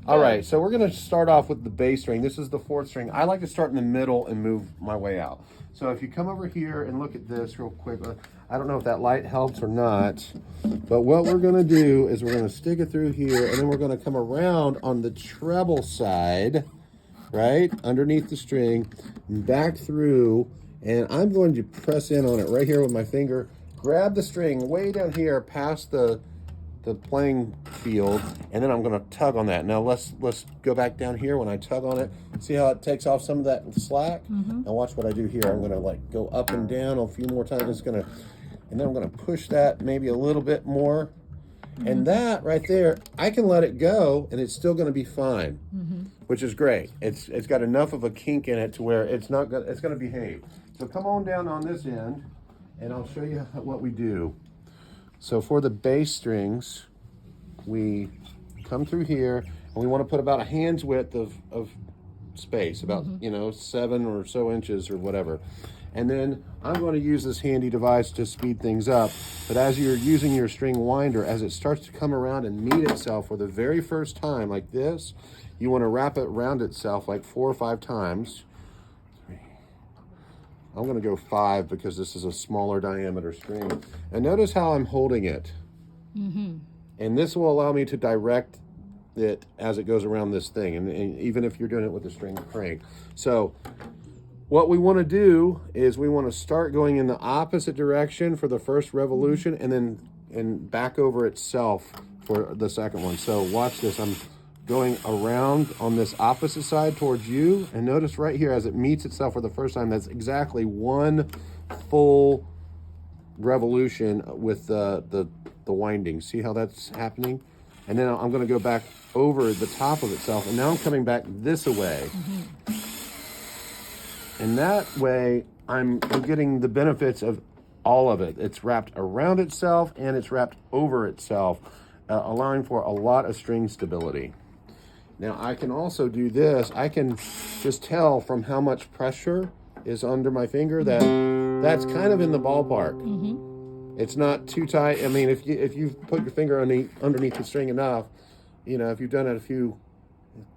All right, so we're going to start off with the bass string. This is the fourth string. I like to start in the middle and move my way out. So if you come over here and look at this real quick, I don't know if that light helps or not, but what we're going to do is we're going to stick it through here, and then we're going to come around on the treble side, right, underneath the string, and back through, and I'm going to press in on it right here with my finger, grab the string way down here past the playing field, and then I'm going to tug on that. Now let's go back down here. When I tug on it, see how it takes off some of that slack? Now watch what I do here. I'm going to like go up and down a few more times. It's going to, and then I'm going to push that maybe a little bit more. And that right there, I can let it go and it's still going to be fine, which is great. It's got enough of a kink in it to where it's not going, it's going to behave. So come on down on this end and I'll show you what we do. So for the bass strings, we come through here and we want to put about a hand's width of space, about 7 or so inches or whatever. And then I'm going to use this handy device to speed things up. But as you're using your string winder, as it starts to come around and meet itself for the very first time like this, you want to wrap it around itself like 4 or 5 times. I'm going to go 5 because this is a smaller diameter string. And notice how I'm holding it. And this will allow me to direct it as it goes around this thing, and even if you're doing it with a string crank. So what we want to do is we want to start going in the opposite direction for the first revolution and back over itself for the second one. So watch this. I'm going around on this opposite side towards you, and notice right here as it meets itself for the first time, that's exactly 1 full revolution with the winding. See how that's happening? And then I'm going to go back over the top of itself, and now I'm coming back this way. And that way I'm getting the benefits of all of it. It's wrapped around itself and it's wrapped over itself, allowing for a lot of string stability. Now I can also do this. I can just tell from how much pressure is under my finger that that's kind of in the ballpark. It's not too tight. I mean, if you've put your finger underneath the string enough, if you've done it a few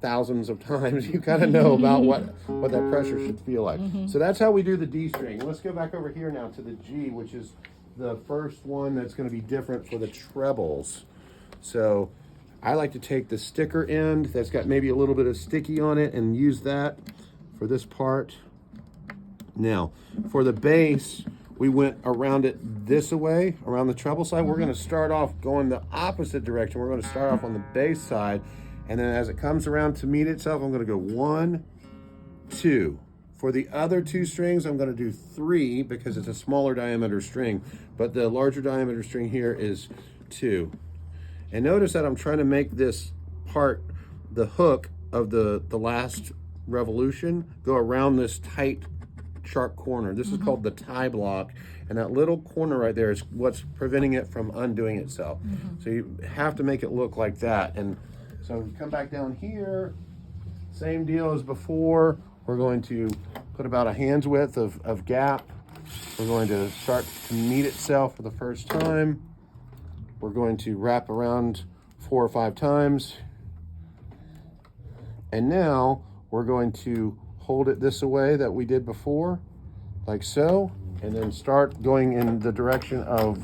thousands of times, you kind of know about what that pressure should feel like. So that's how we do the D string. Let's go back over here now to the G, which is the first one that's going to be different for the trebles. So I like to take the sticker end that's got maybe a little bit of sticky on it and use that for this part. Now, for the bass, we went around it this way, around the treble side. We're going to start off going the opposite direction. We're going to start off on the bass side, and then as it comes around to meet itself, I'm going to go 1, 2. For the other 2 strings, I'm going to do 3 because it's a smaller diameter string, but the larger diameter string here is 2. And notice that I'm trying to make this part, the hook of the last revolution, go around this tight, sharp corner. This is called the tie block, and that little corner right there is what's preventing it from undoing itself. So you have to make it look like that. And so we come back down here, same deal as before. We're going to put about a hand's width of gap. We're going to start to meet itself for the first time. We're going to wrap around 4 or 5 times. And now we're going to hold it this way that we did before, like so, and then start going in the direction of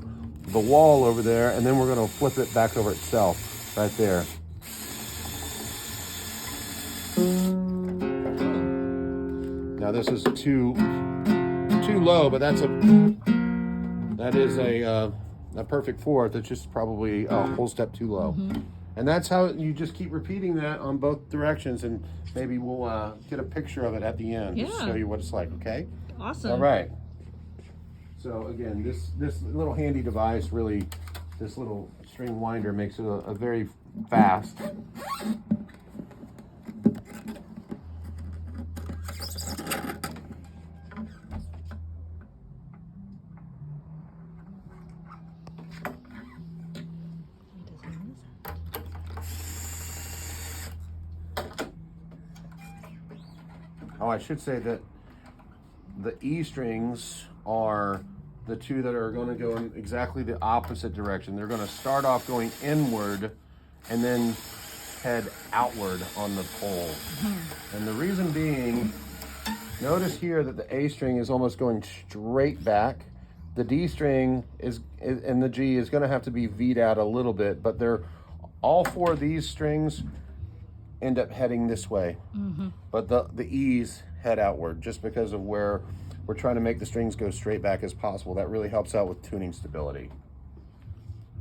the wall over there, and then we're going to flip it back over itself right there. Now this is too low, but that is a perfect fourth. It's just probably a whole step too low. And that's how you just keep repeating that on both directions, and maybe we'll get a picture of it at the end to show you what it's like, okay? Awesome. All right. So again, this little handy device, really, this little string winder makes it a very fast. Oh, I should say that the E strings are the 2 that are going to go in exactly the opposite direction. They're going to start off going inward and then head outward on the pole. And the reason being, notice here that the A string is almost going straight back. The D string and the G is going to have to be V'd out a little bit, but all four of these strings end up heading this way. But the E's head outward just because of where we're trying to make the strings go straight back as possible. That really helps out with tuning stability.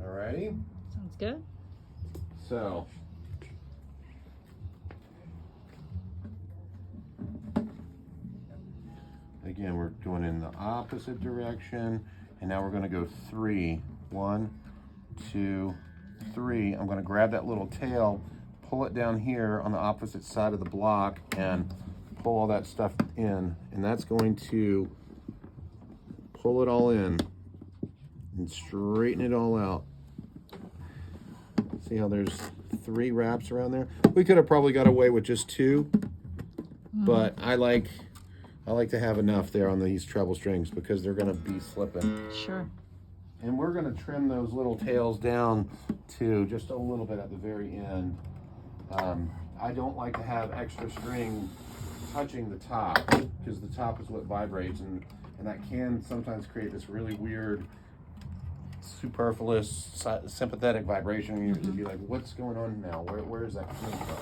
Alrighty? Sounds good. So, again, we're going in the opposite direction, and now we're going to go 3. 1, 2, 3. I'm going to grab that little tail, pull it down here on the opposite side of the block, and pull all that stuff in. And that's going to pull it all in and straighten it all out. See how there's 3 wraps around there? We could have probably got away with just 2, but I like to have enough there on these treble strings because they're going to be slipping. Sure. And we're going to trim those little tails down to just a little bit at the very end. I don't like to have extra string touching the top because the top is what vibrates, and that can sometimes create this really weird superfluous sympathetic vibration. You'd be like, what's going on now? Where is that coming from?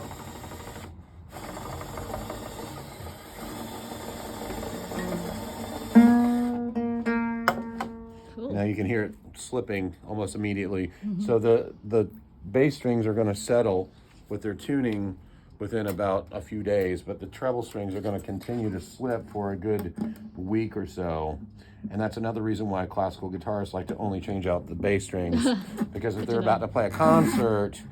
Cool. Now you can hear it slipping almost immediately. So the bass strings are going to settle with their tuning within about a few days, but the treble strings are going to continue to slip for a good week or so. And that's another reason why classical guitarists like to only change out the bass strings, because if they're about to play a concert,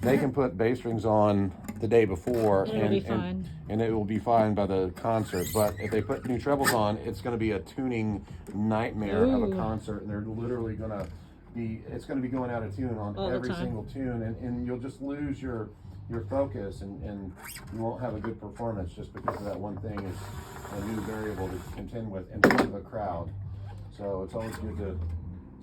they can put bass strings on the day before and it will be fine by the concert. But if they put new trebles on, it's going to be a tuning nightmare of a concert, and they're literally going to be, it's going to be going out of tune on every single tune, and you'll just lose your focus, and you won't have a good performance just because of that one thing is a new variable to contend with in front of a crowd. So it's always good to.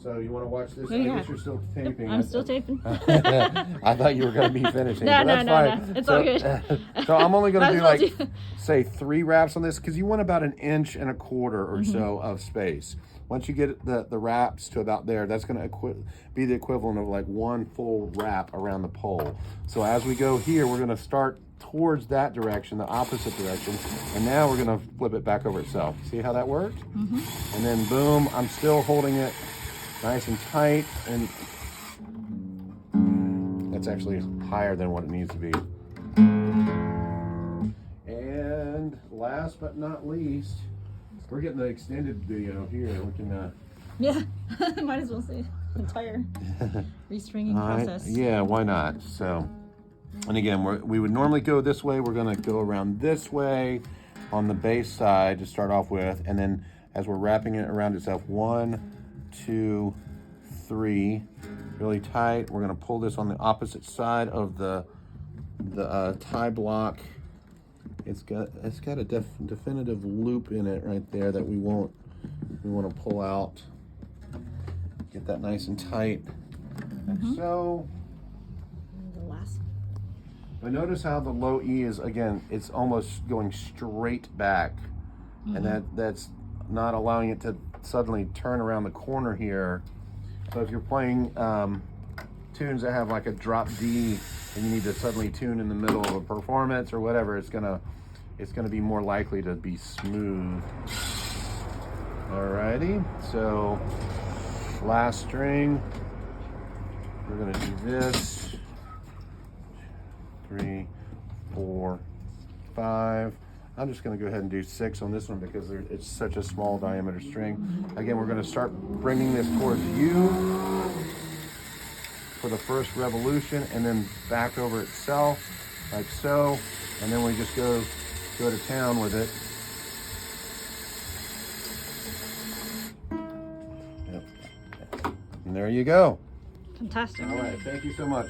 So you want to watch this? Yeah. I guess you're still taping. I'm still taping. I thought you were going to be finishing. No, but that's fine. no. It's all good. So I'm only going to do well like, say 3 wraps on this because you want about 1.25 inches or so of space. Once you get the wraps to about there, that's going to be the equivalent of like 1 full wrap around the pole. So as we go here, we're going to start towards that direction, the opposite direction, and now we're going to flip it back over itself. See how that worked? And then boom, I'm still holding it nice and tight, and that's actually higher than what it needs to be. And last but not least, we're getting the extended video here. We can Yeah, might as well say entire restringing process. Yeah, why not? So, and again, we would normally go this way. We're going to go around this way on the bass side to start off with, and then as we're wrapping it around itself, 1, 2, 3, really tight. We're going to pull this on the opposite side of the tie block. It's got a definitive loop in it right there that we want to pull out. Get that nice and tight, like so. And the last. But notice how the low E is, again, it's almost going straight back, and that's not allowing it to suddenly turn around the corner here. So if you're playing tunes that have like a drop D and you need to suddenly tune in the middle of a performance or whatever, it's gonna be more likely to be smooth. Alrighty, so last string, we're gonna do this. 3, 4, 5. I'm just going to go ahead and do 6 on this one because it's such a small diameter string. Again, we're going to start bringing this towards U for the first revolution, and then back over itself like so, and then we just go to town with it. Yep. And there you go. Fantastic. All right, thank you so much.